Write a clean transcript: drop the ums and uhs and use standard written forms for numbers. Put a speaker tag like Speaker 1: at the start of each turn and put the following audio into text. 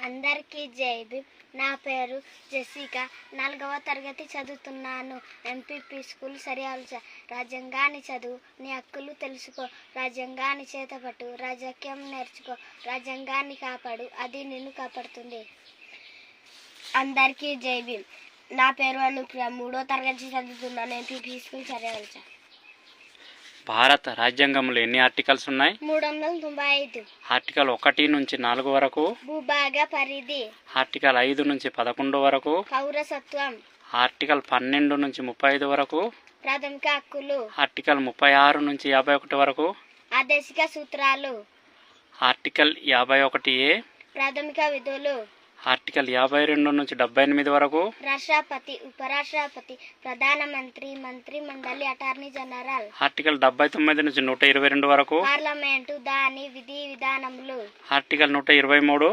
Speaker 1: అందరికీ జై భీమ్. నా పేరు జెసికా. 4వ తరగతి చదువుతున్నాను. ఎంపీపీ స్కూల్ సరియాల్చ. రాజ్యాంగాన్ని చదువు, నీ హక్కులు తెలుసుకో, రాజ్యాంగాన్ని చేతపట్టు, రాజకీయం నేర్చుకో, రాజ్యాంగాన్ని కాపాడు, అది నిన్ను కాపాడుతుంది. అందరికీ జై భీమ్. నా పేరు అనుప్రియ. 3వ తరగతి చదువుతున్నాను. ఎంపీపీ స్కూల్ సరియాల్చ.
Speaker 2: భారత రాజ్యాంగంలో ఎన్ని ఆర్టికల్స్ ఉన్నాయి?
Speaker 1: 395.
Speaker 2: ఆర్టికల్ 1 నుంచి 4 వరకు,
Speaker 1: భూభాగ పరిధి,
Speaker 2: ఆర్టికల్ 5 నుంచి 11 వరకు,
Speaker 1: పౌరసత్వం,
Speaker 2: ఆర్టికల్ 12 నుంచి 35 వరకు,
Speaker 1: ప్రాథమిక హక్కులు,
Speaker 2: ఆర్టికల్ 36 నుంచి 51 వరకు,
Speaker 1: ఆదేశిక సూత్రాలు,
Speaker 2: ఆర్టికల్ 51A,
Speaker 1: ప్రాథమిక విధులు,
Speaker 2: ఆర్టికల్ 52 నుంచి 78 వరకు,
Speaker 1: రాష్ట్రపతి, ఉపరాష్ట్రపతి, ప్రధానమంత్రి, మంత్రి మండలి, అటార్నీ జనరల్,
Speaker 2: ఆర్టికల్ 79 నుంచి 122 వరకు,
Speaker 1: పార్లమెంటు, దాని విధి విధానములు,
Speaker 2: ఆర్టికల్ 123,